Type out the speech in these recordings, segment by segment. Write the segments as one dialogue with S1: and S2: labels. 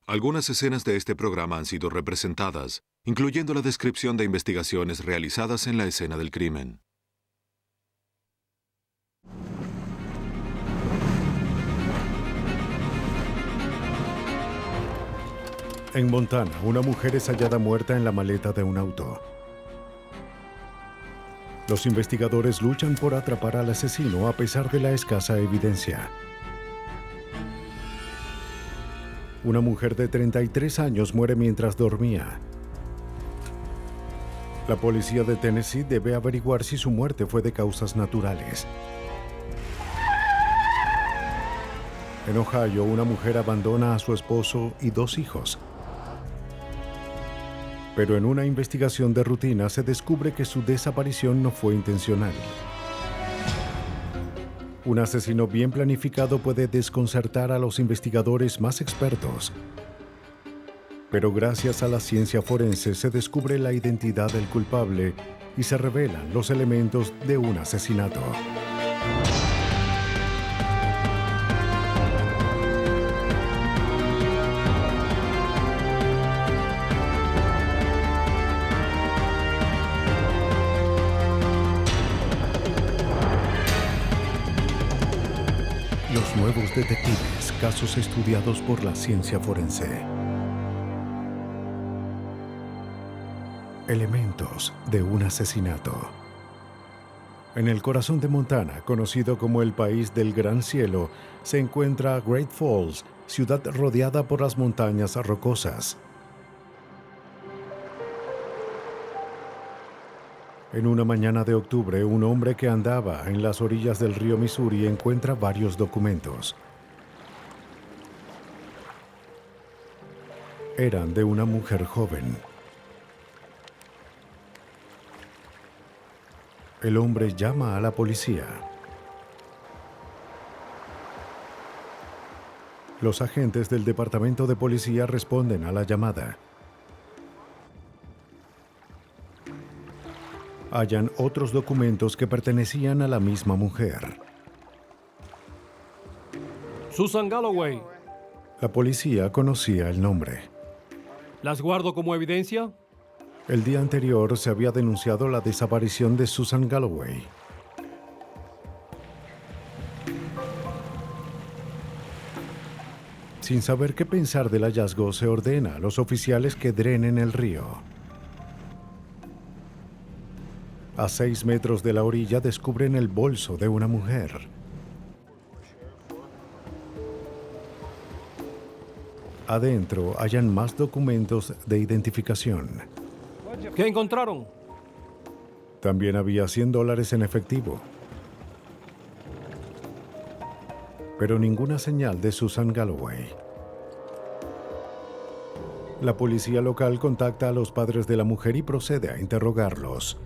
S1: Algunas escenas de este programa han sido representadas, incluyendo la descripción de investigaciones realizadas en la escena del crimen.
S2: En Montana, una mujer es hallada muerta en la maleta de un auto. Los investigadores luchan por atrapar al asesino a pesar de la escasa evidencia. Una mujer de 33 años muere mientras dormía. La policía de Tennessee debe averiguar si su muerte fue de causas naturales. En Ohio, una mujer abandona a su esposo y 2 hijos. Pero en una investigación de rutina se descubre que su desaparición no fue intencional. Un asesino bien planificado puede desconcertar a los investigadores más expertos. Pero gracias a la ciencia forense se descubre la identidad del culpable y se revelan los elementos de un asesinato. Los nuevos detectives, casos estudiados por la ciencia forense. Elementos de un asesinato. En el corazón de Montana, conocido como el país del gran cielo, se encuentra Great Falls, ciudad rodeada por las montañas rocosas. En una mañana de octubre, un hombre que andaba en las orillas del río Missouri encuentra varios documentos. Eran de una mujer joven. El hombre llama a la policía. Los agentes del departamento de policía responden a la llamada. Hallan otros documentos que pertenecían a la misma mujer.
S3: Susan Galloway.
S2: La policía conocía el nombre.
S3: ¿Las guardo como evidencia?
S2: El día anterior se había denunciado la desaparición de Susan Galloway. Sin saber qué pensar del hallazgo, se ordena a los oficiales que drenen el río. A 6 metros de la orilla descubren el bolso de una mujer. Adentro hallan más documentos de identificación.
S3: ¿Qué encontraron?
S2: También había $100 en efectivo. Pero ninguna señal de Susan Galloway. La policía local contacta a los padres de la mujer y procede a interrogarlos.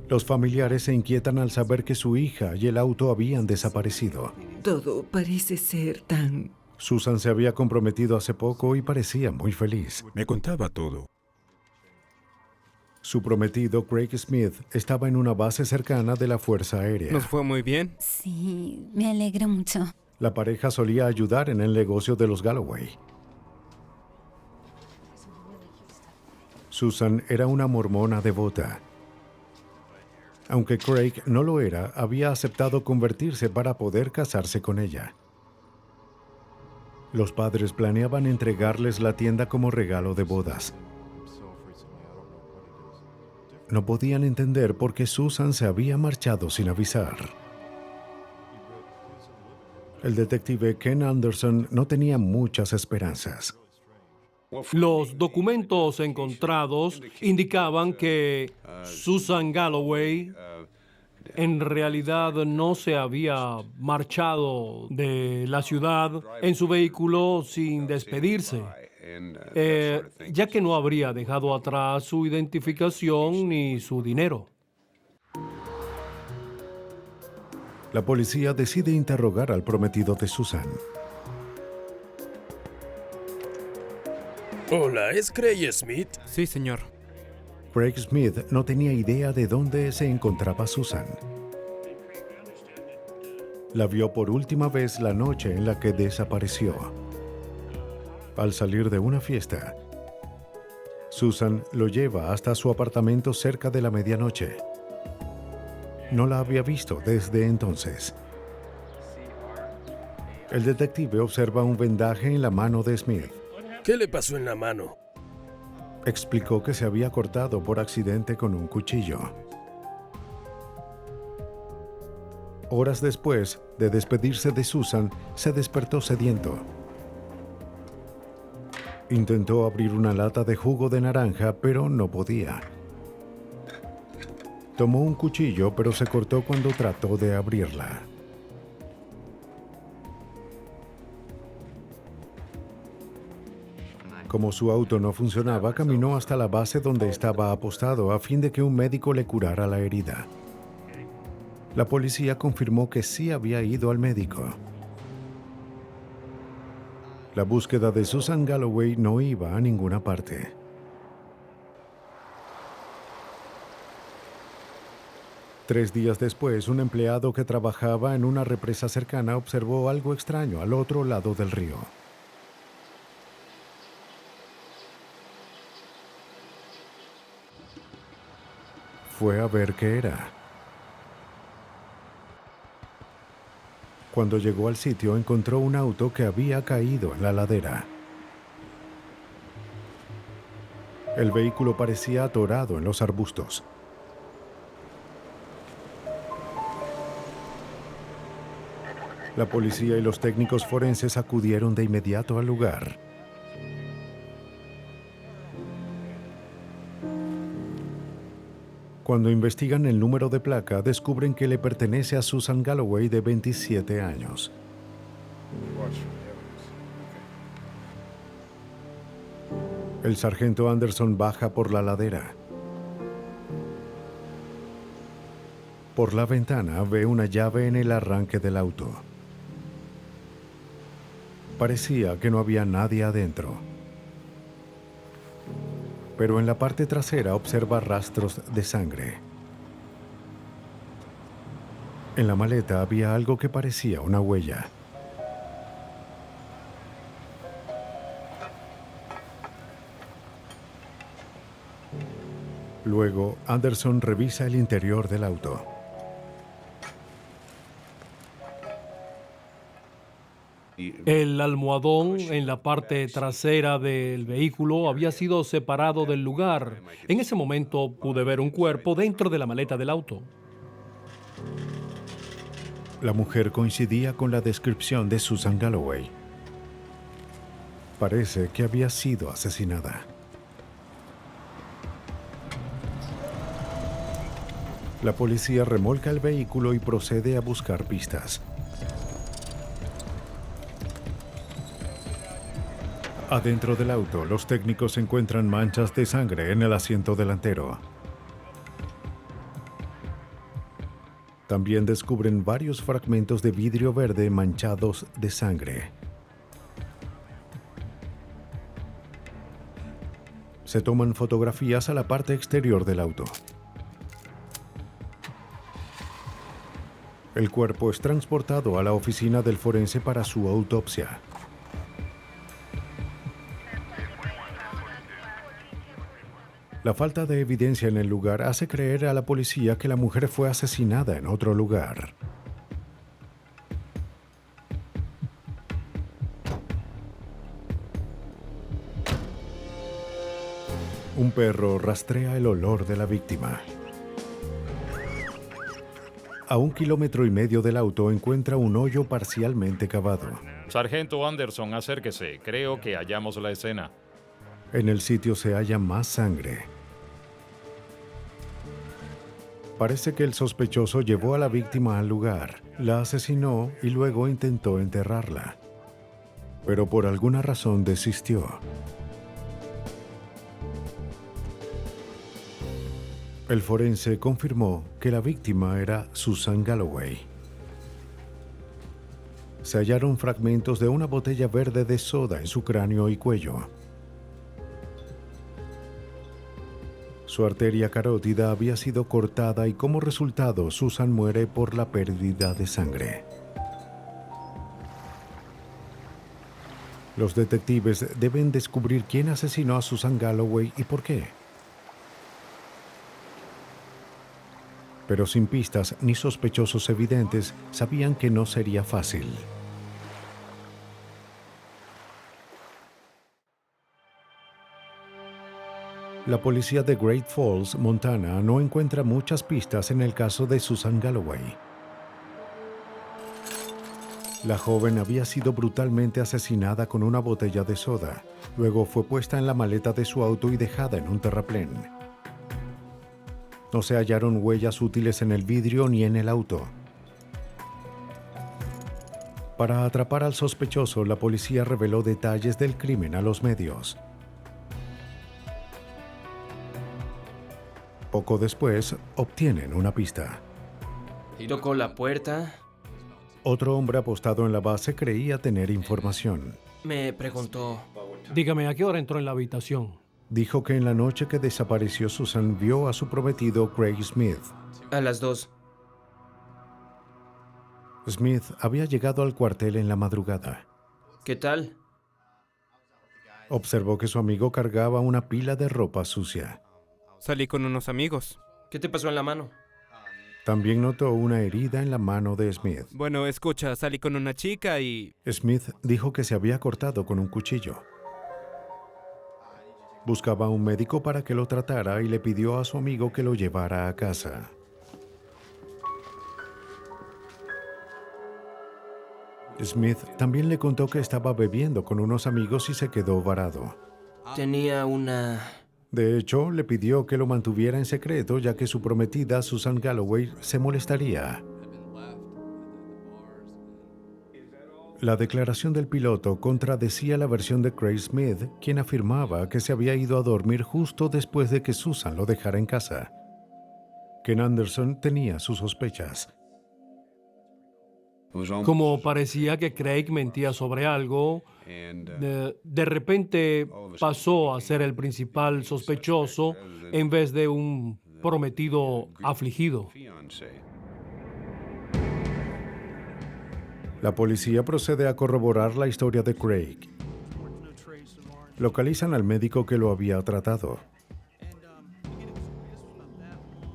S2: Los familiares se inquietan al saber que su hija y el auto habían desaparecido.
S4: Todo parece ser tan...
S2: Susan se había comprometido hace poco y parecía muy feliz.
S5: Me contaba todo.
S2: Su prometido, Craig Smith, estaba en una base cercana de la Fuerza Aérea.
S6: ¿Nos fue muy bien?
S7: Sí, me alegra mucho.
S2: La pareja solía ayudar en el negocio de los Galloway. Susan era una mormona devota. Aunque Craig no lo era, había aceptado convertirse para poder casarse con ella. Los padres planeaban entregarles la tienda como regalo de bodas. No podían entender por qué Susan se había marchado sin avisar. El detective Ken Anderson no tenía muchas esperanzas.
S3: Los documentos encontrados indicaban que Susan Galloway en realidad no se había marchado de la ciudad en su vehículo sin despedirse, ya que no habría dejado atrás su identificación ni su dinero.
S2: La policía decide interrogar al prometido de Susan.
S8: Hola, ¿es Craig Smith?
S6: Sí, señor.
S2: Craig Smith no tenía idea de dónde se encontraba Susan. La vio por última vez la noche en la que desapareció. Al salir de una fiesta, Susan lo lleva hasta su apartamento cerca de la medianoche. No la había visto desde entonces. El detective observa un vendaje en la mano de Smith.
S8: ¿Qué le pasó en la mano?
S2: Explicó que se había cortado por accidente con un cuchillo. Horas después de despedirse de Susan, se despertó sediento. Intentó abrir una lata de jugo de naranja, pero no podía. Tomó un cuchillo, pero se cortó cuando trató de abrirla. Como su auto no funcionaba, caminó hasta la base donde estaba apostado a fin de que un médico le curara la herida. La policía confirmó que sí había ido al médico. La búsqueda de Susan Galloway no iba a ninguna parte. Tres días después, un empleado que trabajaba en una represa cercana observó algo extraño al otro lado del río. Fue a ver qué era. Cuando llegó al sitio, encontró un auto que había caído en la ladera. El vehículo parecía atorado en los arbustos. La policía y los técnicos forenses acudieron de inmediato al lugar. Cuando investigan el número de placa, descubren que le pertenece a Susan Galloway, de 27 años. El sargento Anderson baja por la ladera. Por la ventana ve una llave en el arranque del auto. Parecía que no había nadie adentro. Pero en la parte trasera observa rastros de sangre. En la maleta había algo que parecía una huella. Luego, Anderson revisa el interior del auto.
S3: El almohadón en la parte trasera del vehículo había sido separado del lugar. En ese momento pude ver un cuerpo dentro de la maleta del auto.
S2: La mujer coincidía con la descripción de Susan Galloway. Parece que había sido asesinada. La policía remolca el vehículo y procede a buscar pistas. Adentro del auto, los técnicos encuentran manchas de sangre en el asiento delantero. También descubren varios fragmentos de vidrio verde manchados de sangre. Se toman fotografías a la parte exterior del auto. El cuerpo es transportado a la oficina del forense para su autopsia. La falta de evidencia en el lugar hace creer a la policía que la mujer fue asesinada en otro lugar. Un perro rastrea el olor de la víctima. A 1,5 kilómetros del auto encuentra un hoyo parcialmente cavado.
S5: Sargento Anderson, acérquese. Creo que hallamos la escena.
S2: En el sitio se halla más sangre. Parece que el sospechoso llevó a la víctima al lugar, la asesinó y luego intentó enterrarla. Pero por alguna razón desistió. El forense confirmó que la víctima era Susan Galloway. Se hallaron fragmentos de una botella verde de soda en su cráneo y cuello. Su arteria carótida había sido cortada y como resultado Susan muere por la pérdida de sangre. Los detectives deben descubrir quién asesinó a Susan Galloway y por qué. Pero sin pistas ni sospechosos evidentes, sabían que no sería fácil. La policía de Great Falls, Montana, no encuentra muchas pistas en el caso de Susan Galloway. La joven había sido brutalmente asesinada con una botella de soda. Luego fue puesta en la maleta de su auto y dejada en un terraplén. No se hallaron huellas útiles en el vidrio ni en el auto. Para atrapar al sospechoso, la policía reveló detalles del crimen a los medios. Poco después, obtienen una pista.
S6: Tocó la puerta.
S2: Otro hombre apostado en la base creía tener información.
S6: Me preguntó,
S3: Dígame, ¿a qué hora entró en la habitación?
S2: Dijo que en la noche que desapareció Susan vio a su prometido Craig Smith.
S6: a las 2.
S2: Smith había llegado al cuartel en la madrugada.
S6: ¿Qué tal?
S2: Observó que su amigo cargaba una pila de ropa sucia.
S9: Salí con unos amigos.
S6: ¿Qué te pasó en la mano?
S2: También notó una herida en la mano de Smith.
S9: Bueno, escucha, salí con una chica y...
S2: Smith dijo que se había cortado con un cuchillo. Buscaba a un médico para que lo tratara y le pidió a su amigo que lo llevara a casa. Smith también le contó que estaba bebiendo con unos amigos y se quedó varado.
S6: Tenía una...
S2: De hecho, le pidió que lo mantuviera en secreto ya que su prometida, Susan Galloway, se molestaría. La declaración del piloto contradecía la versión de Craig Smith, quien afirmaba que se había ido a dormir justo después de que Susan lo dejara en casa. Ken Anderson tenía sus sospechas.
S3: Como parecía que Craig mentía sobre algo, de repente pasó a ser el principal sospechoso en vez de un prometido afligido.
S2: La policía procede a corroborar la historia de Craig. Localizan al médico que lo había tratado.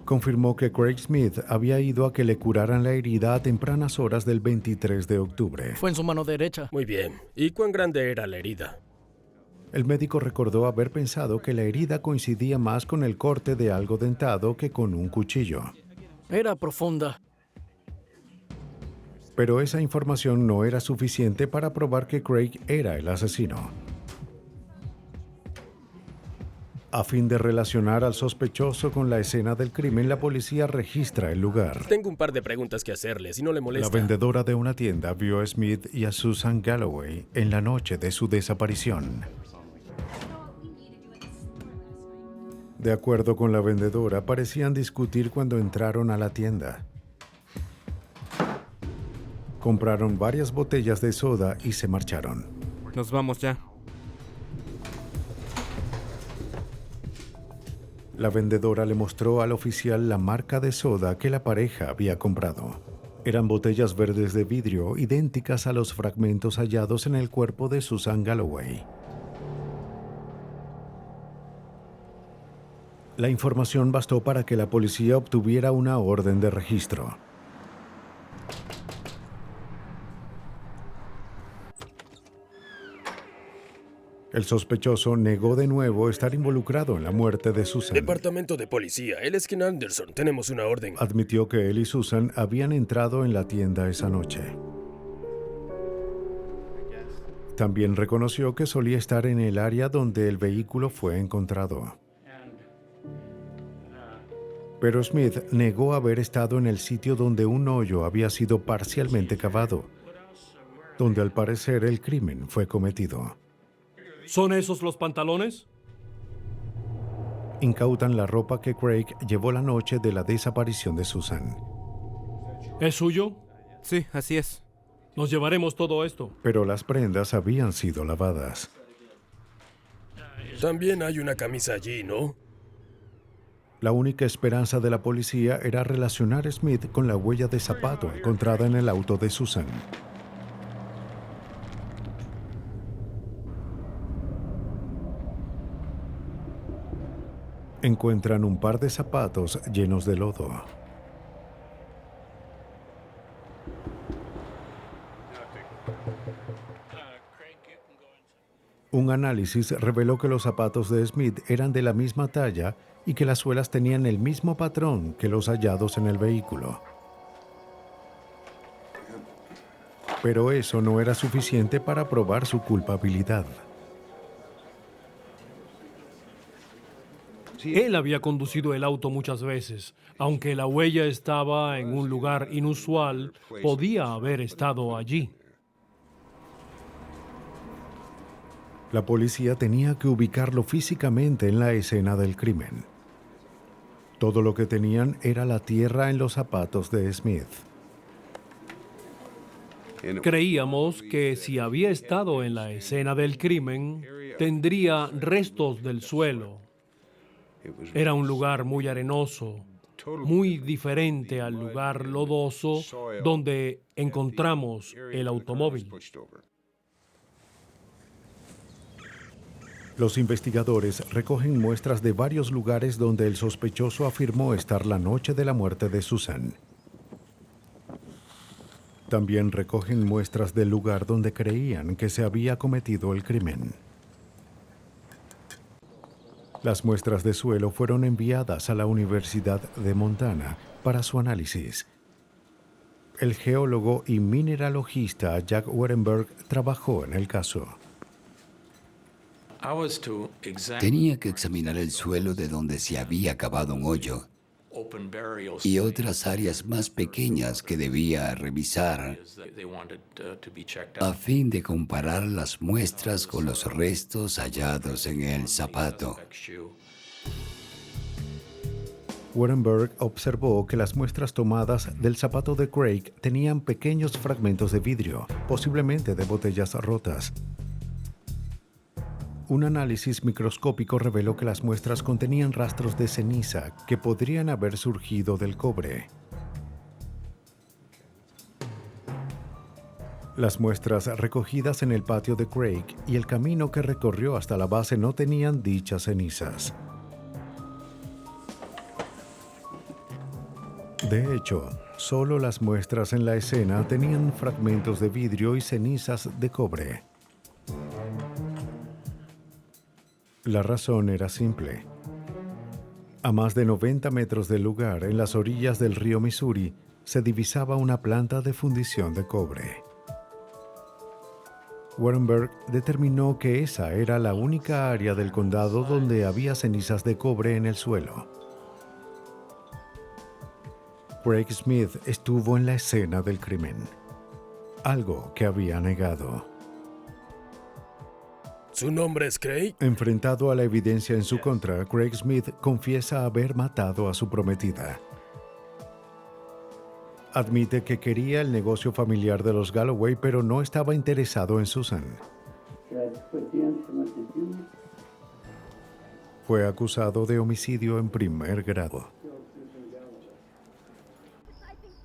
S2: Confirmó que Craig Smith había ido a que le curaran la herida a tempranas horas del 23 de octubre.
S8: Fue en su mano derecha. Muy bien. ¿Y cuán grande era la herida?
S2: El médico recordó haber pensado que la herida coincidía más con el corte de algo dentado que con un cuchillo.
S8: Era profunda.
S2: Pero esa información no era suficiente para probar que Craig era el asesino. A fin de relacionar al sospechoso con la escena del crimen, la policía registra el lugar.
S8: Tengo un par de preguntas que hacerle, si no le
S2: La
S8: molesta.
S2: vendedora de una tienda vio a Smith y a Susan Galloway en la noche de su desaparición. De acuerdo con la vendedora, parecían discutir cuando entraron a la tienda. Compraron varias botellas de soda y se marcharon.
S9: Nos vamos ya.
S2: La vendedora le mostró al oficial la marca de soda que la pareja había comprado. Eran botellas verdes de vidrio idénticas a los fragmentos hallados en el cuerpo de Susan Galloway. La información bastó para que la policía obtuviera una orden de registro. El sospechoso negó de nuevo estar involucrado en la muerte de Susan.
S8: Departamento de policía, él es Ken Anderson. Tenemos una orden.
S2: Admitió que él y Susan habían entrado en la tienda esa noche. También reconoció que solía estar en el área donde el vehículo fue encontrado. Pero Smith negó haber estado en el sitio donde un hoyo había sido parcialmente cavado, donde al parecer el crimen fue cometido.
S3: ¿Son esos los pantalones?
S2: Incautan la ropa que Craig llevó la noche de la desaparición de Susan.
S3: ¿Es suyo?
S9: Sí, así es.
S3: Nos llevaremos todo esto.
S2: Pero las prendas habían sido lavadas.
S8: También hay una camisa allí, ¿no?
S2: La única esperanza de la policía era relacionar a Smith con la huella de zapato encontrada en el auto de Susan. Encuentran un par de zapatos llenos de lodo. Un análisis reveló que los zapatos de Smith eran de la misma talla y que las suelas tenían el mismo patrón que los hallados en el vehículo. Pero eso no era suficiente para probar su culpabilidad.
S3: Él había conducido el auto muchas veces. Aunque la huella estaba en un lugar inusual, podía haber estado allí.
S2: La policía tenía que ubicarlo físicamente en la escena del crimen. Todo lo que tenían era la tierra en los zapatos de Smith.
S3: Creíamos que si había estado en la escena del crimen, tendría restos del suelo. Era un lugar muy arenoso, muy diferente al lugar lodoso donde encontramos el automóvil.
S2: Los investigadores recogen muestras de varios lugares donde el sospechoso afirmó estar la noche de la muerte de Susan. También recogen muestras del lugar donde creían que se había cometido el crimen. Las muestras de suelo fueron enviadas a la Universidad de Montana para su análisis. El geólogo y mineralogista Jack Wettenberg trabajó en el caso.
S10: Tenía que examinar el suelo de donde se había cavado un hoyo y otras áreas más pequeñas que debía revisar a fin de comparar las muestras con los restos hallados en el zapato.
S2: Wettenberg observó que las muestras tomadas del zapato de Craig tenían pequeños fragmentos de vidrio, posiblemente de botellas rotas. Un análisis microscópico reveló que las muestras contenían rastros de ceniza que podrían haber surgido del cobre. Las muestras recogidas en el patio de Craig y el camino que recorrió hasta la base no tenían dichas cenizas. De hecho, solo las muestras en la escena tenían fragmentos de vidrio y cenizas de cobre. La razón era simple. A más de 90 metros del lugar, en las orillas del río Missouri, se divisaba una planta de fundición de cobre. Wettenberg determinó que esa era la única área del condado donde había cenizas de cobre en el suelo. Craig Smith estuvo en la escena del crimen, algo que había negado.
S8: ¿Su nombre es Craig?
S2: Enfrentado a la evidencia en su contra, Craig Smith confiesa haber matado a su prometida. Admite que quería el negocio familiar de los Galloway, pero no estaba interesado en Susan. Fue acusado de homicidio en primer grado.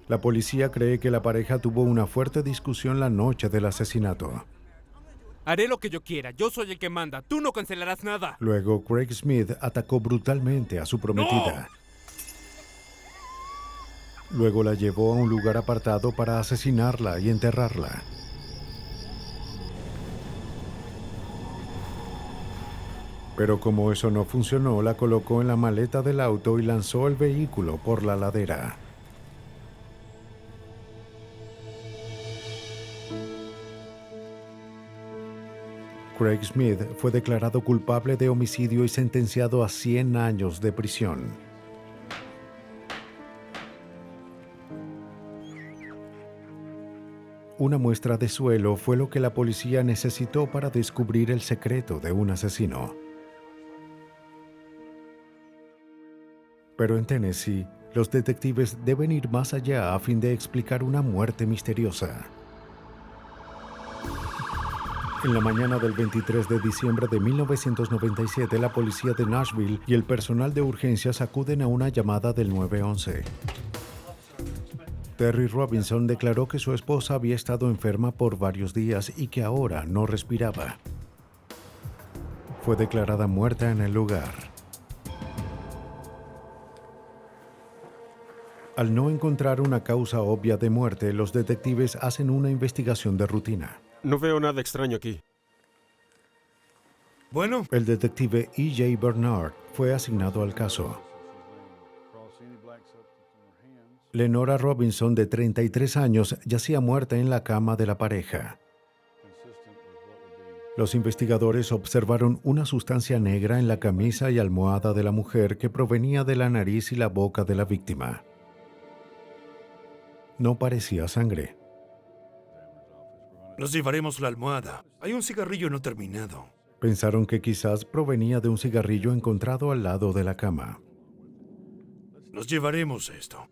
S2: La policía cree que la pareja tuvo una fuerte discusión la noche del asesinato.
S9: Haré lo que yo quiera. Yo soy el que manda. Tú no cancelarás nada.
S2: Luego, Craig Smith atacó brutalmente a su prometida. ¡No! Luego la llevó a un lugar apartado para asesinarla y enterrarla. Pero como eso no funcionó, la colocó en la maleta del auto y lanzó el vehículo por la ladera. Craig Smith fue declarado culpable de homicidio y sentenciado a 100 años de prisión. Una muestra de suelo fue lo que la policía necesitó para descubrir el secreto de un asesino. Pero en Tennessee, los detectives deben ir más allá a fin de explicar una muerte misteriosa. En la mañana del 23 de diciembre de 1997, la policía de Nashville y el personal de urgencias acuden a una llamada del 911. Terry Robinson declaró que su esposa había estado enferma por varios días y que ahora no respiraba. Fue declarada muerta en el lugar. Al no encontrar una causa obvia de muerte, los detectives hacen una investigación de rutina.
S8: No veo nada extraño aquí.
S11: Bueno,
S2: El detective E.J. Bernard fue asignado al caso. Lenora Robinson, de 33 años, yacía muerta en la cama de la pareja. Los investigadores observaron una sustancia negra en la camisa y almohada de la mujer que provenía de la nariz y la boca de la víctima. No parecía sangre.
S11: nos llevaremos la almohada. Hay un cigarrillo no terminado.
S2: Pensaron que quizás provenía de un cigarrillo encontrado al lado de la cama.
S11: Nos llevaremos esto.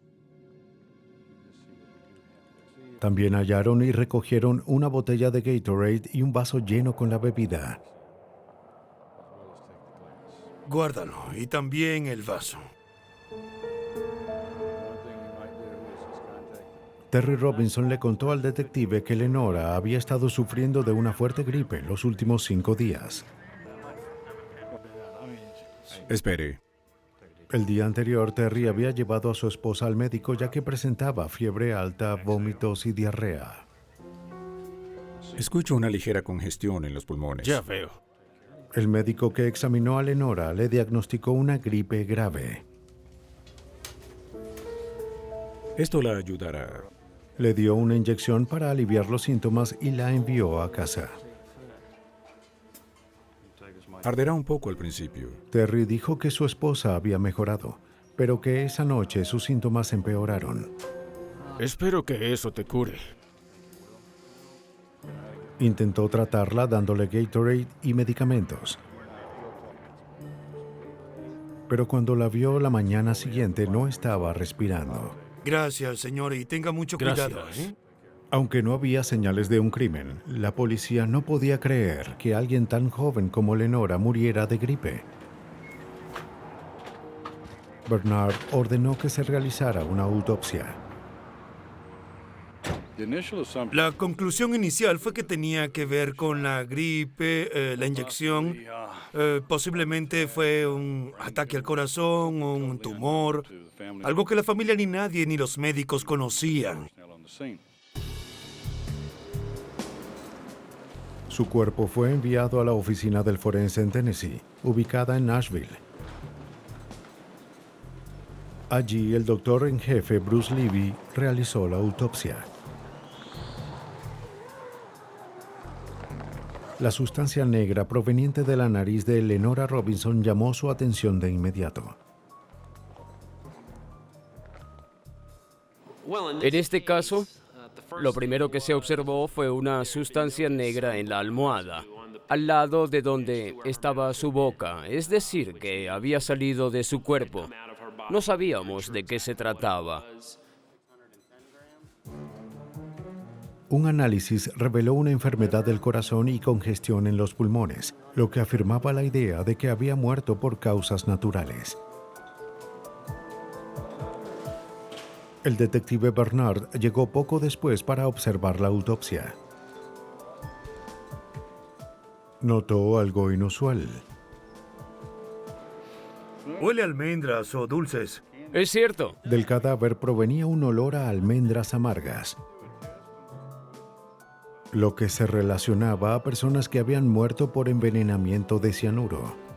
S2: También hallaron y recogieron una botella de Gatorade y un vaso lleno con la bebida.
S11: Guárdalo, y también el vaso.
S2: Terry Robinson le contó al detective que Lenora había estado sufriendo de una fuerte gripe los últimos 5 días.
S12: Espere.
S2: El día anterior, Terry había llevado a su esposa al médico ya que presentaba fiebre alta, vómitos y diarrea.
S12: Escucho una ligera congestión en los pulmones.
S8: Ya veo.
S2: El médico que examinó a Lenora le diagnosticó una gripe grave.
S12: Esto la ayudará.
S2: Le dio una inyección para aliviar los síntomas y la envió a casa.
S12: Arderá un poco al principio.
S2: Terry dijo que su esposa había mejorado, pero que esa noche sus síntomas empeoraron.
S8: Espero que eso te cure.
S2: Intentó tratarla dándole Gatorade y medicamentos. Pero cuando la vio la mañana siguiente no estaba respirando.
S11: Gracias, señor, y tenga mucho cuidado, ¿eh?
S2: Aunque no había señales de un crimen, la policía no podía creer que alguien tan joven como Lenora muriera de gripe. Bernard ordenó que se realizara una autopsia.
S11: La conclusión inicial fue que tenía que ver con la gripe, la inyección. Posiblemente fue un ataque al corazón o un tumor. Algo que la familia ni nadie ni los médicos conocían.
S2: Su cuerpo fue enviado a la oficina del forense en Tennessee, ubicada en Nashville. Allí, el doctor en jefe Bruce Levy realizó la autopsia. La sustancia negra proveniente de la nariz de Lenora Robinson llamó su atención de inmediato.
S13: En este caso, lo primero que se observó fue una sustancia negra en la almohada, al lado de donde estaba su boca, es decir, que había salido de su cuerpo. No sabíamos de qué se trataba.
S2: Un análisis reveló una enfermedad del corazón y congestión en los pulmones, lo que afirmaba la idea de que había muerto por causas naturales. El detective Bernard llegó poco después para observar la autopsia. Notó algo inusual.
S11: Huele a almendras o dulces.
S13: Es cierto.
S2: Del cadáver provenía un olor a almendras amargas, lo que se relacionaba a personas que habían muerto por envenenamiento de cianuro.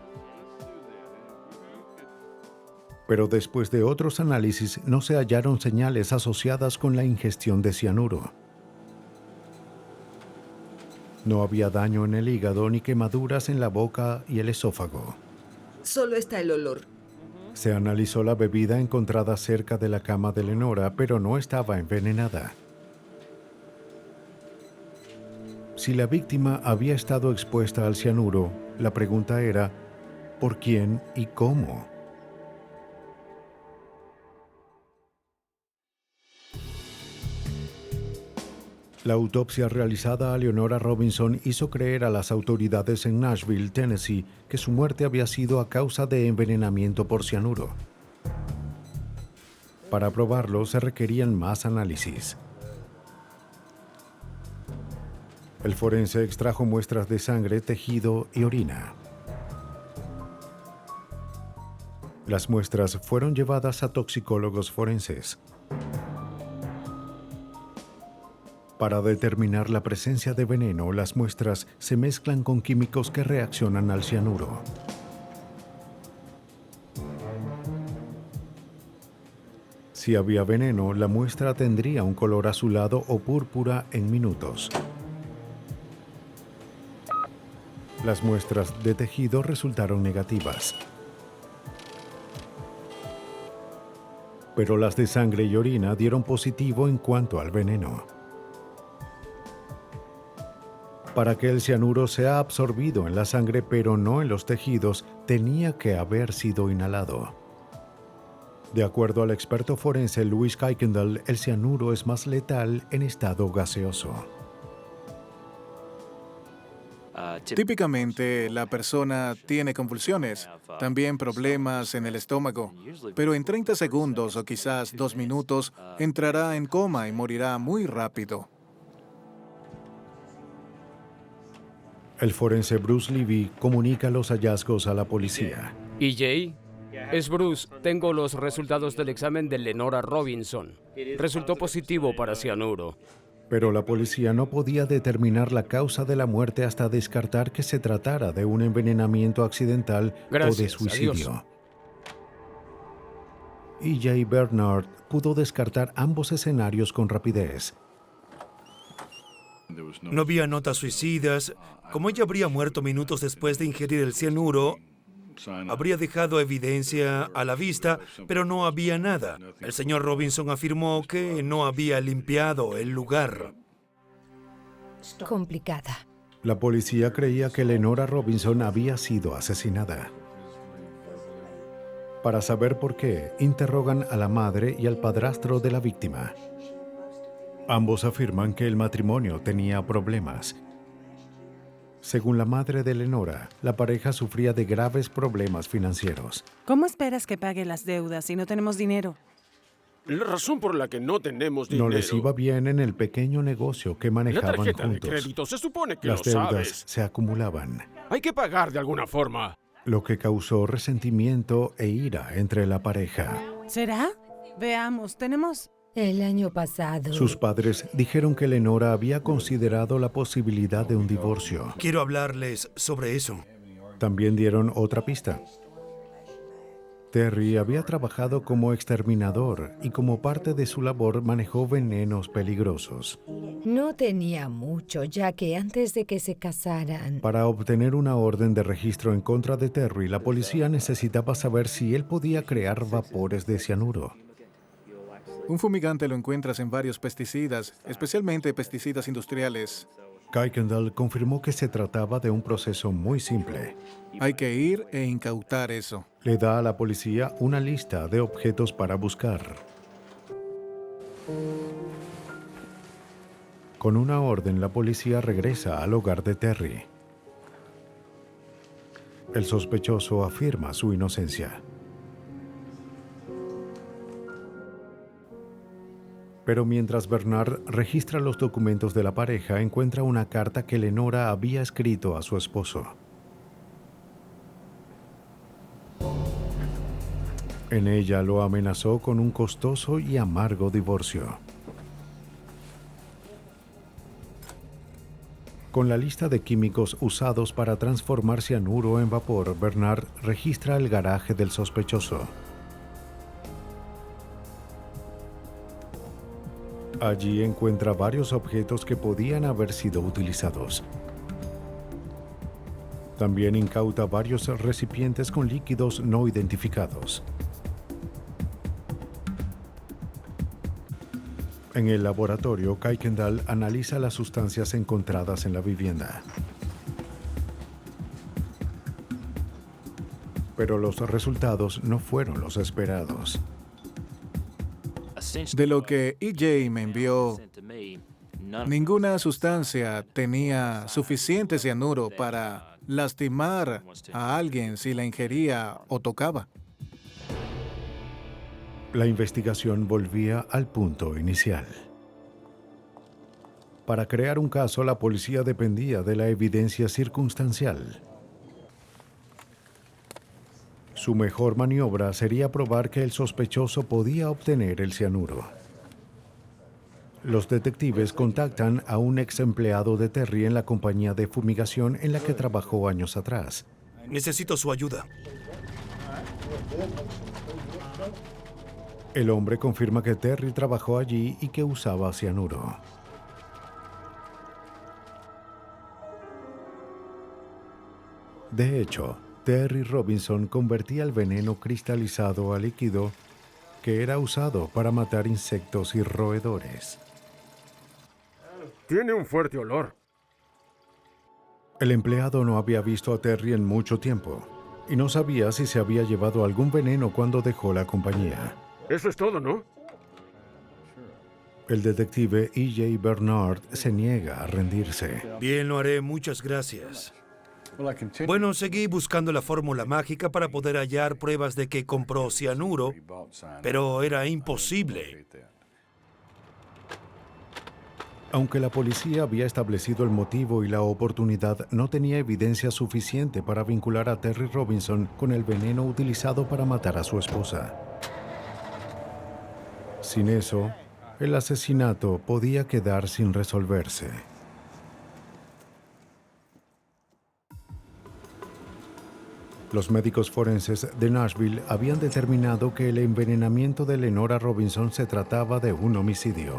S2: Pero después de otros análisis no se hallaron señales asociadas con la ingestión de cianuro. No había daño en el hígado ni quemaduras en la boca y el esófago.
S4: Solo está el olor.
S2: Se analizó la bebida encontrada cerca de la cama de Lenora, pero no estaba envenenada. Si la víctima había estado expuesta al cianuro, la pregunta era, ¿por quién y cómo? La autopsia realizada a Lenora Robinson hizo creer a las autoridades en Nashville, Tennessee, que su muerte había sido a causa de envenenamiento por cianuro. Para probarlo, se requerían más análisis. El forense extrajo muestras de sangre, tejido y orina. Las muestras fueron llevadas a toxicólogos forenses. Para determinar la presencia de veneno, las muestras se mezclan con químicos que reaccionan al cianuro. Si había veneno, la muestra tendría un color azulado o púrpura en minutos. Las muestras de tejido resultaron negativas. Pero las de sangre y orina dieron positivo en cuanto al veneno. Para que el cianuro sea absorbido en la sangre pero no en los tejidos, tenía que haber sido inhalado. De acuerdo al experto forense Louis Kuykendall, el cianuro es más letal en estado gaseoso.
S14: Típicamente, la persona tiene convulsiones, también problemas en el estómago, pero en 30 segundos o quizás 2 minutos entrará en coma y morirá muy rápido.
S2: El forense Bruce Levy comunica los hallazgos a la policía.
S13: EJ, es Bruce. Tengo los resultados del examen de Lenora Robinson. Resultó positivo para cianuro.
S2: Pero la policía no podía determinar la causa de la muerte hasta descartar que se tratara de un envenenamiento accidental o de suicidio. EJ Bernard pudo descartar ambos escenarios con rapidez.
S11: No había notas suicidas. Como ella habría muerto minutos después de ingerir el cianuro, habría dejado evidencia a la vista, pero no había nada. El señor Robinson afirmó que no había limpiado el lugar.
S15: Complicada.
S2: La policía creía que Lenora Robinson había sido asesinada. Para saber por qué, interrogan a la madre y al padrastro de la víctima. Ambos afirman que el matrimonio tenía problemas. Según la madre de Lenora, la pareja sufría de graves problemas financieros.
S16: ¿Cómo esperas que pague las deudas si no tenemos dinero?
S8: La razón por la que no tenemos dinero...
S2: No les iba bien en el pequeño negocio que manejaban juntos.
S8: La tarjeta de crédito se supone que
S2: las
S8: lo
S2: deudas
S8: sabes.
S2: se acumulaban.
S8: Hay que pagar de alguna forma.
S2: Lo que causó resentimiento e ira entre la pareja.
S16: ¿Será? Veamos, tenemos...
S15: El año pasado...
S2: Sus padres dijeron que Lenora había considerado la posibilidad de un divorcio.
S11: Quiero hablarles sobre eso.
S2: También dieron otra pista. Terry había trabajado como exterminador y como parte de su labor manejó venenos peligrosos.
S15: No tenía mucho, ya que antes de que se casaran...
S2: Para obtener una orden de registro en contra de Terry, la policía necesitaba saber si él podía crear vapores de cianuro.
S14: Un fumigante lo encuentras en varios pesticidas, especialmente pesticidas industriales.
S2: Kuykendall confirmó que se trataba de un proceso muy simple.
S14: Hay que ir e incautar eso.
S2: Le da a la policía una lista de objetos para buscar. Con una orden, la policía regresa al hogar de Terry. El sospechoso afirma su inocencia. Pero mientras Bernard registra los documentos de la pareja, encuentra una carta que Lenora había escrito a su esposo. En ella lo amenazó con un costoso y amargo divorcio. Con la lista de químicos usados para transformar cianuro en vapor, Bernard registra el garaje del sospechoso. Allí encuentra varios objetos que podían haber sido utilizados. También incauta varios recipientes con líquidos no identificados. En el laboratorio, Kuykendall analiza las sustancias encontradas en la vivienda. Pero los resultados no fueron los esperados.
S14: De lo que EJ me envió, ninguna sustancia tenía suficiente cianuro para lastimar a alguien si la ingería o tocaba.
S2: La investigación volvía al punto inicial. Para crear un caso, la policía dependía de la evidencia circunstancial. Su mejor maniobra sería probar que el sospechoso podía obtener el cianuro. Los detectives contactan a un ex empleado de Terry en la compañía de fumigación en la que trabajó años atrás.
S11: Necesito su ayuda.
S2: El hombre confirma que Terry trabajó allí y que usaba cianuro. De hecho, Terry Robinson convertía el veneno cristalizado a líquido que era usado para matar insectos y roedores.
S8: Tiene un fuerte olor.
S2: El empleado no había visto a Terry en mucho tiempo y no sabía si se había llevado algún veneno cuando dejó la compañía.
S8: Eso es todo, ¿no?
S2: El detective E.J. Bernard se niega a rendirse.
S11: Bien, lo haré. Muchas gracias. Bueno, seguí buscando la fórmula mágica para poder hallar pruebas de que compró cianuro, pero era imposible.
S2: Aunque la policía había establecido el motivo y la oportunidad, no tenía evidencia suficiente para vincular a Terry Robinson con el veneno utilizado para matar a su esposa. Sin eso, el asesinato podía quedar sin resolverse. Los médicos forenses de Nashville habían determinado que el envenenamiento de Lenora Robinson se trataba de un homicidio.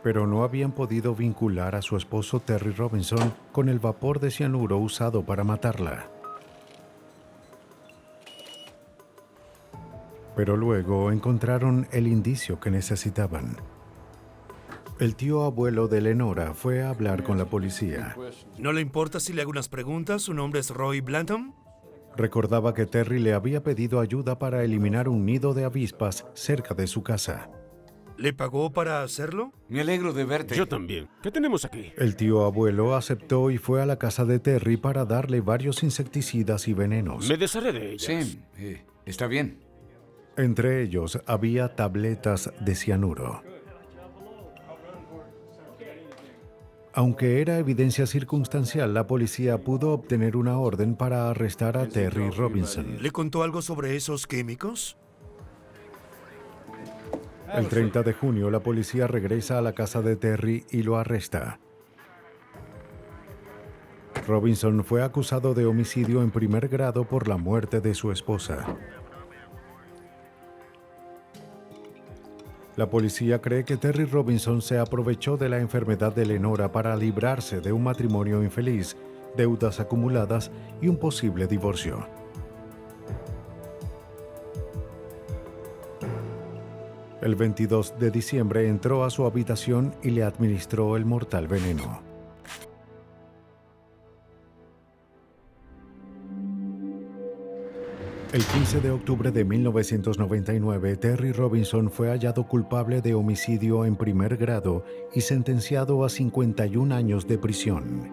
S2: Pero no habían podido vincular a su esposo Terry Robinson con el vapor de cianuro usado para matarla. Pero luego encontraron el indicio que necesitaban. El tío abuelo de Lenora fue a hablar con la policía.
S11: ¿No le importa si le hago unas preguntas? ¿Su nombre es Roy Blanton?
S2: Recordaba que Terry le había pedido ayuda para eliminar un nido de avispas cerca de su casa.
S11: ¿Le pagó para hacerlo?
S17: Me alegro de verte.
S8: Yo también. ¿Qué tenemos aquí?
S2: El tío abuelo aceptó y fue a la casa de Terry para darle varios insecticidas y venenos.
S8: Me desharé de ellas.
S17: Sí, está bien.
S2: Entre ellos había tabletas de cianuro. Aunque era evidencia circunstancial, la policía pudo obtener una orden para arrestar a Terry Robinson.
S11: ¿Le contó algo sobre esos químicos?
S2: El 30 de junio, la policía regresa a la casa de Terry y lo arresta. Robinson fue acusado de homicidio en primer grado por la muerte de su esposa. La policía cree que Terry Robinson se aprovechó de la enfermedad de Lenora para librarse de un matrimonio infeliz, deudas acumuladas y un posible divorcio. El 22 de diciembre entró a su habitación y le administró el mortal veneno. El 15 de octubre de 1999, Terry Robinson fue hallado culpable de homicidio en primer grado y sentenciado a 51 años de prisión.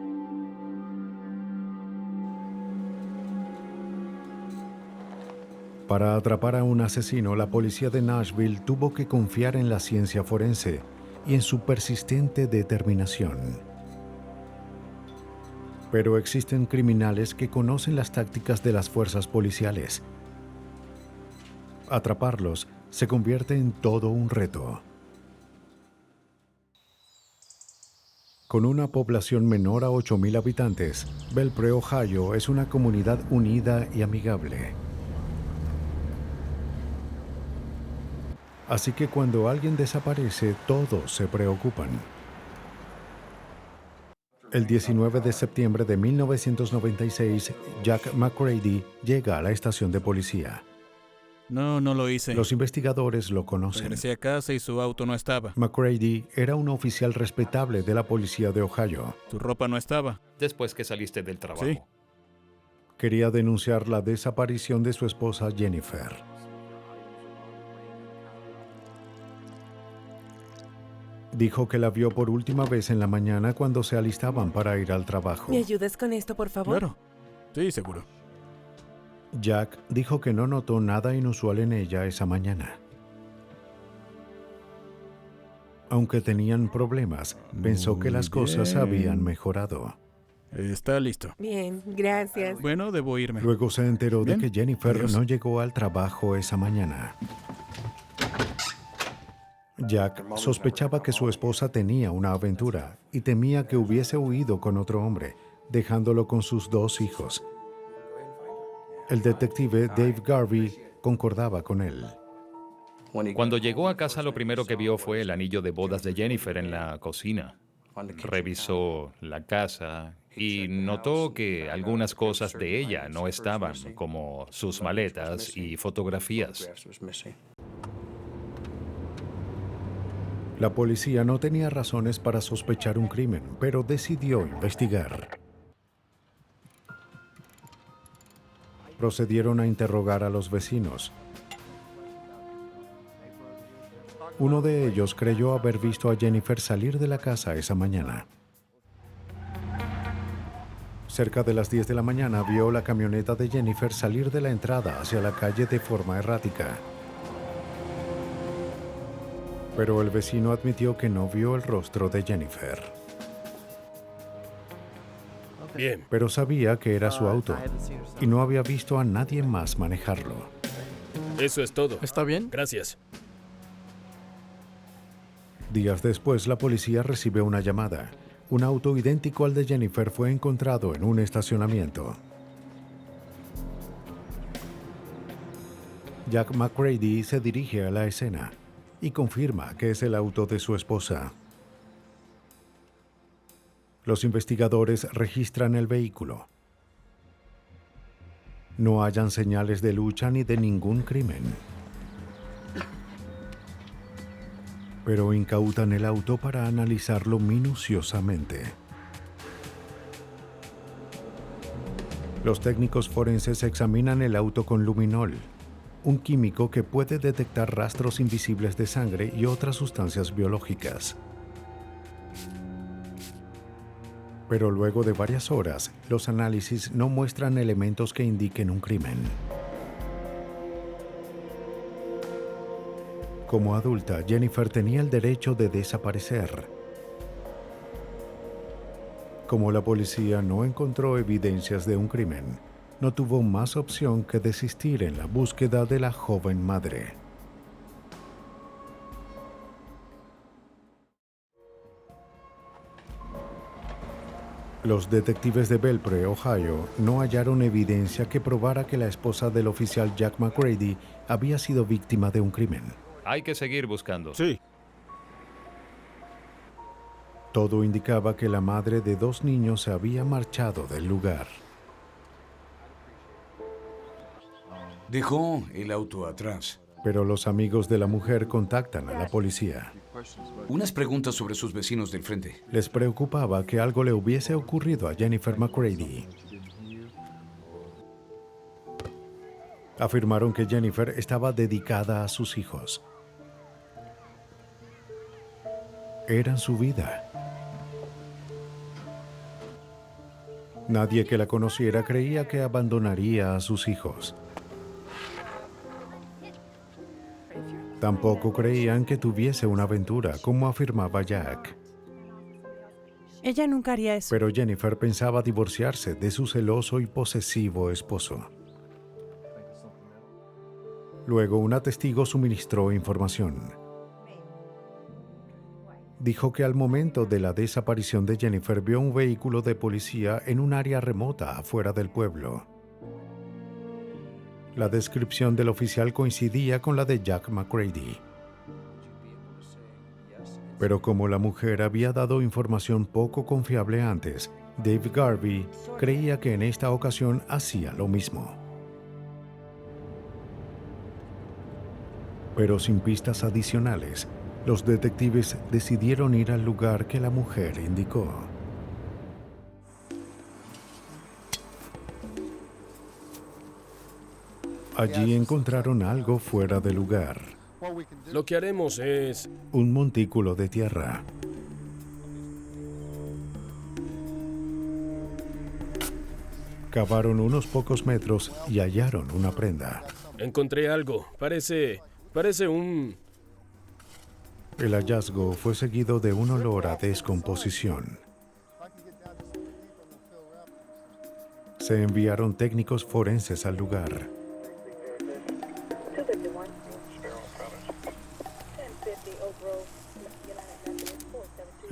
S2: Para atrapar a un asesino, la policía de Nashville tuvo que confiar en la ciencia forense y en su persistente determinación. Pero existen criminales que conocen las tácticas de las fuerzas policiales. Atraparlos se convierte en todo un reto. Con una población menor a 8,000 habitantes, Belpre, Ohio, es una comunidad unida y amigable. Así que cuando alguien desaparece, todos se preocupan. El 19 de septiembre de 1996, Jack McCready llega a la estación de policía.
S18: No lo hice.
S2: Los investigadores lo conocen.
S18: Regresé a casa y su auto no estaba.
S2: McCready era un oficial respetable de la policía de Ohio.
S18: Su ropa no estaba.
S5: Después que saliste del trabajo.
S18: Sí.
S2: Quería denunciar la desaparición de su esposa Jennifer. Dijo que la vio por última vez en la mañana cuando se alistaban para ir al trabajo.
S19: ¿Me ayudas con esto, por favor?
S18: Claro. Sí, seguro.
S2: Jack dijo que no notó nada inusual en ella esa mañana. Aunque tenían problemas, pensó que las cosas habían mejorado.
S18: Está listo.
S19: Bien, gracias.
S18: Bueno, debo irme.
S2: Luego se enteró de
S18: Bien.
S2: que Jennifer
S18: Adiós.
S2: no llegó al trabajo esa mañana. Jack sospechaba que su esposa tenía una aventura y temía que hubiese huido con otro hombre, dejándolo con sus 2 hijos. El detective Dave Garvey concordaba con él.
S5: Cuando llegó a casa, lo primero que vio fue el anillo de bodas de Jennifer en la cocina. Revisó la casa y notó que algunas cosas de ella no estaban, como sus maletas y fotografías.
S2: La policía no tenía razones para sospechar un crimen, pero decidió investigar. Procedieron a interrogar a los vecinos. Uno de ellos creyó haber visto a Jennifer salir de la casa esa mañana. Cerca de las 10 de la mañana vio la camioneta de Jennifer salir de la entrada hacia la calle de forma errática. Pero el vecino admitió que no vio el rostro de Jennifer.
S8: Bien.
S2: Pero sabía que era su auto y no había visto a nadie más manejarlo.
S8: Eso es todo.
S18: ¿Está bien?
S8: Gracias.
S2: Días después, la policía recibe una llamada. Un auto idéntico al de Jennifer fue encontrado en un estacionamiento. Jack McCready se dirige a la escena y confirma que es el auto de su esposa. Los investigadores registran el vehículo. No hallan señales de lucha ni de ningún crimen. Pero incautan el auto para analizarlo minuciosamente. Los técnicos forenses examinan el auto con luminol, un químico que puede detectar rastros invisibles de sangre y otras sustancias biológicas. Pero luego de varias horas, los análisis no muestran elementos que indiquen un crimen. Como adulta, Jennifer tenía el derecho de desaparecer. Como la policía no encontró evidencias de un crimen, no tuvo más opción que desistir en la búsqueda de la joven madre. Los detectives de Belpre, Ohio, no hallaron evidencia que probara que la esposa del oficial Jack McCready había sido víctima de un crimen.
S5: Hay que seguir buscando.
S18: Sí.
S2: Todo indicaba que la madre de 2 niños se había marchado del lugar.
S17: Dejó el auto atrás.
S2: Pero los amigos de la mujer contactan a la policía.
S17: Unas preguntas sobre sus vecinos del frente.
S2: Les preocupaba que algo le hubiese ocurrido a Jennifer McCready. Afirmaron que Jennifer estaba dedicada a sus hijos. Eran su vida. Nadie que la conociera creía que abandonaría a sus hijos. Tampoco creían que tuviese una aventura, como afirmaba Jack.
S16: Ella nunca haría eso.
S2: Pero Jennifer pensaba divorciarse de su celoso y posesivo esposo. Luego, una testigo suministró información. Dijo que al momento de la desaparición de Jennifer vio un vehículo de policía en un área remota afuera del pueblo. La descripción del oficial coincidía con la de Jack McCready. Pero como la mujer había dado información poco confiable antes, Dave Garvey creía que en esta ocasión hacía lo mismo. Pero sin pistas adicionales, los detectives decidieron ir al lugar que la mujer indicó. Allí encontraron algo fuera de lugar.
S8: Lo que haremos es...
S2: Un montículo de tierra. Cavaron unos pocos metros y hallaron una prenda.
S8: Encontré algo. Parece un...
S2: El hallazgo fue seguido de un olor a descomposición. Se enviaron técnicos forenses al lugar.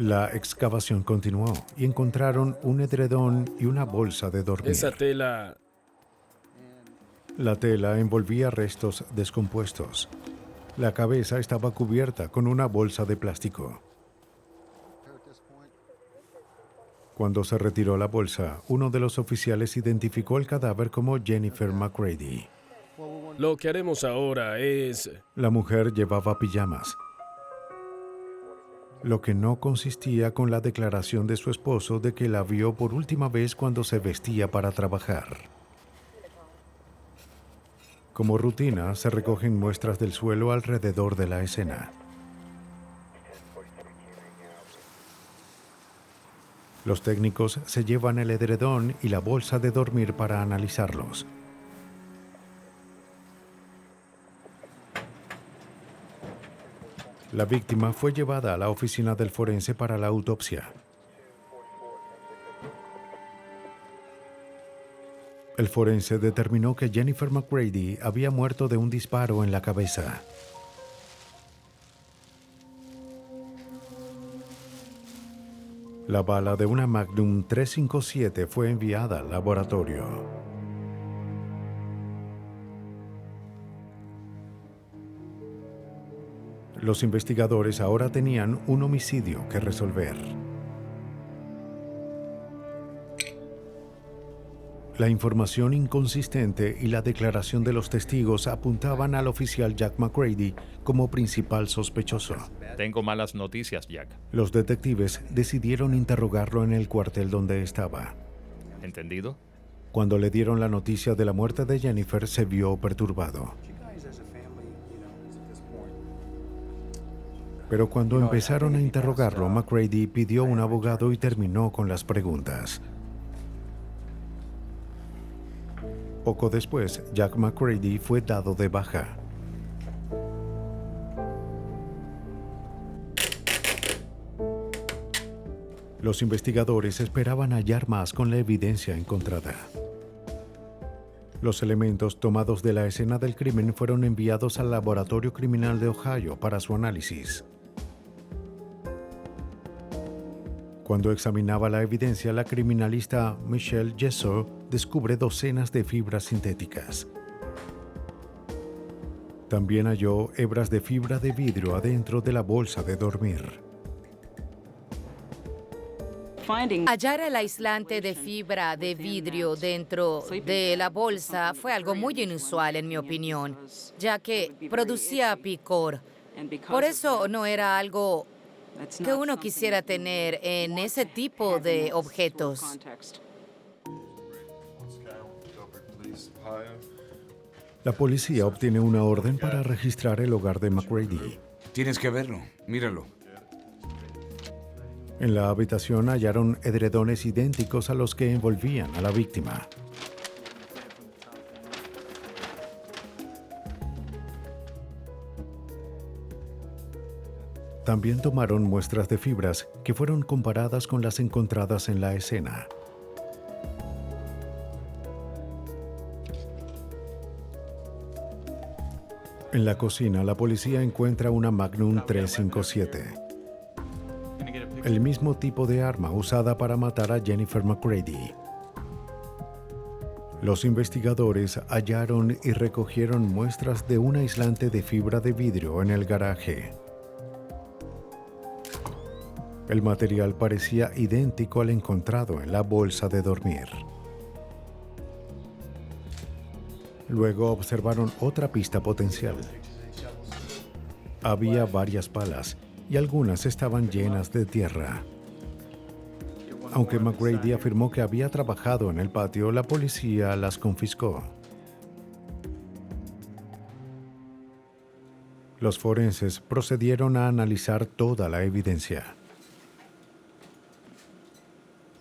S2: La excavación continuó y encontraron un edredón y una bolsa de dormir.
S8: Esa tela...
S2: La tela envolvía restos descompuestos. La cabeza estaba cubierta con una bolsa de plástico. Cuando se retiró la bolsa, uno de los oficiales identificó el cadáver como Jennifer McCready.
S8: Lo que haremos ahora es...
S2: La mujer llevaba pijamas, lo que no consistía con la declaración de su esposo de que la vio por última vez cuando se vestía para trabajar. Como rutina, se recogen muestras del suelo alrededor de la escena. Los técnicos se llevan el edredón y la bolsa de dormir para analizarlos. La víctima fue llevada a la oficina del forense para la autopsia. El forense determinó que Jennifer McCready había muerto de un disparo en la cabeza. La bala de una Magnum 357 fue enviada al laboratorio. Los investigadores ahora tenían un homicidio que resolver. La información inconsistente y la declaración de los testigos apuntaban al oficial Jack McCready como principal sospechoso.
S5: Tengo malas noticias, Jack.
S2: Los detectives decidieron interrogarlo en el cuartel donde estaba.
S5: ¿Entendido?
S2: Cuando le dieron la noticia de la muerte de Jennifer, se vio perturbado. Pero cuando empezaron a interrogarlo, McCready pidió un abogado y terminó con las preguntas. Poco después, Jack McCready fue dado de baja. Los investigadores esperaban hallar más con la evidencia encontrada. Los elementos tomados de la escena del crimen fueron enviados al Laboratorio Criminal de Ohio para su análisis. Cuando examinaba la evidencia, la criminalista Michelle Jessor descubre docenas de fibras sintéticas. También halló hebras de fibra de vidrio adentro de la bolsa de dormir.
S20: Hallar el aislante de fibra de vidrio dentro de la bolsa fue algo muy inusual, en mi opinión, ya que producía picor. Por eso no era algo que uno quisiera tener en ese tipo de objetos.
S2: La policía obtiene una orden para registrar el hogar de McCready.
S17: Tienes que verlo, míralo.
S2: En la habitación hallaron edredones idénticos a los que envolvían a la víctima. También tomaron muestras de fibras que fueron comparadas con las encontradas en la escena. En la cocina, la policía encuentra una Magnum 357. El mismo tipo de arma usada para matar a Jennifer McCready. Los investigadores hallaron y recogieron muestras de un aislante de fibra de vidrio en el garaje. El material parecía idéntico al encontrado en la bolsa de dormir. Luego observaron otra pista potencial. Había varias palas y algunas estaban llenas de tierra. Aunque McCready afirmó que había trabajado en el patio, la policía las confiscó. Los forenses procedieron a analizar toda la evidencia.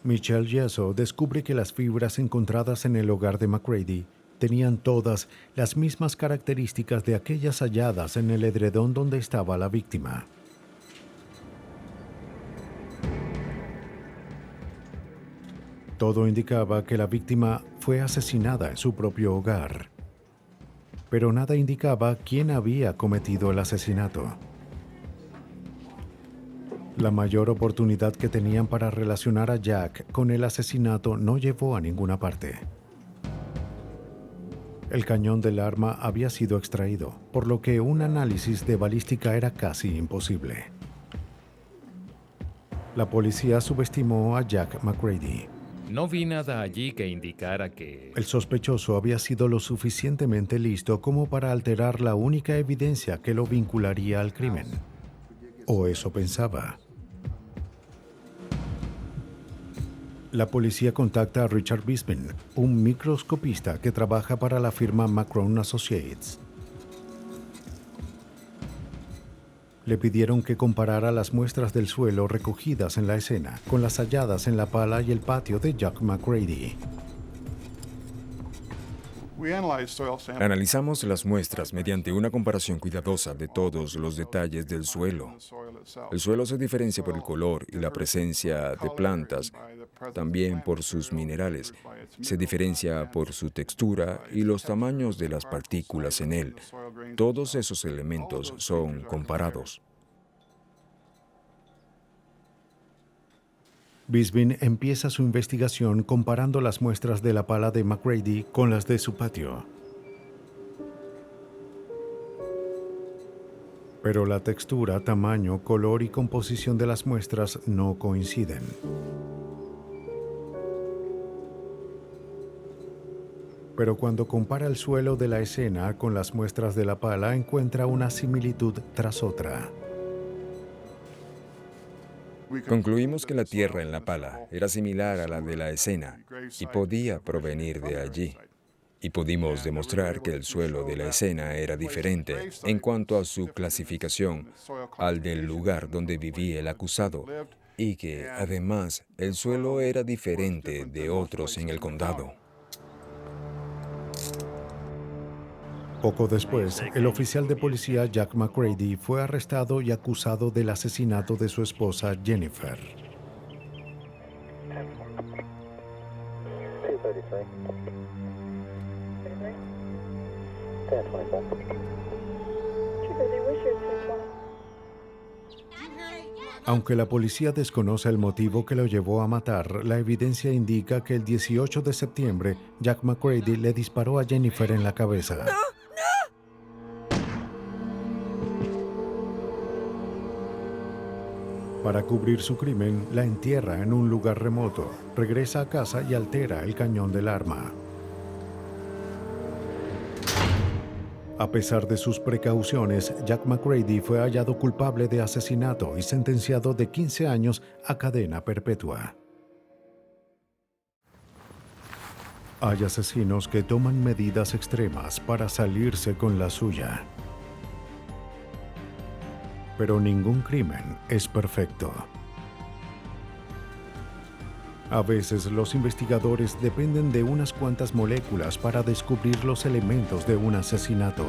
S2: Michelle Jessor descubre que las fibras encontradas en el hogar de McCready tenían todas las mismas características de aquellas halladas en el edredón donde estaba la víctima. Todo indicaba que la víctima fue asesinada en su propio hogar, pero nada indicaba quién había cometido el asesinato. La mayor oportunidad que tenían para relacionar a Jack con el asesinato no llevó a ninguna parte. El cañón del arma había sido extraído, por lo que un análisis de balística era casi imposible. La policía subestimó a Jack McCready.
S5: No vi nada allí que indicara que...
S2: El sospechoso había sido lo suficientemente listo como para alterar la única evidencia que lo vincularía al crimen. O eso pensaba. La policía contacta a Richard Bisbin, un microscopista que trabaja para la firma Macron Associates. Le pidieron que comparara las muestras del suelo recogidas en la escena con las halladas en la pala y el patio de Jack McCready.
S21: Analizamos las muestras mediante una comparación cuidadosa de todos los detalles del suelo. El suelo se diferencia por el color y la presencia de plantas, también por sus minerales. Se diferencia por su textura y los tamaños de las partículas en él. Todos esos elementos son comparados.
S2: Bisbin empieza su investigación comparando las muestras de la pala de McCready con las de su patio. Pero la textura, tamaño, color y composición de las muestras no coinciden. Pero cuando compara el suelo de la escena con las muestras de la pala, encuentra una similitud tras otra.
S21: Concluimos que la tierra en la pala era similar a la de la escena y podía provenir de allí. Y pudimos demostrar que el suelo de la escena era diferente en cuanto a su clasificación al del lugar donde vivía el acusado y que, además, el suelo era diferente de otros en el condado.
S2: Poco después, el oficial de policía Jack McCready fue arrestado y acusado del asesinato de su esposa Jennifer. Aunque la policía desconoce el motivo que lo llevó a matar, la evidencia indica que el 18 de septiembre, Jack McCready le disparó a Jennifer en la cabeza. Para cubrir su crimen, la entierra en un lugar remoto, regresa a casa y altera el cañón del arma. A pesar de sus precauciones, Jack McCready fue hallado culpable de asesinato y sentenciado de 15 años a cadena perpetua. Hay asesinos que toman medidas extremas para salirse con la suya. Pero ningún crimen es perfecto. A veces los investigadores dependen de unas cuantas moléculas para descubrir los elementos de un asesinato.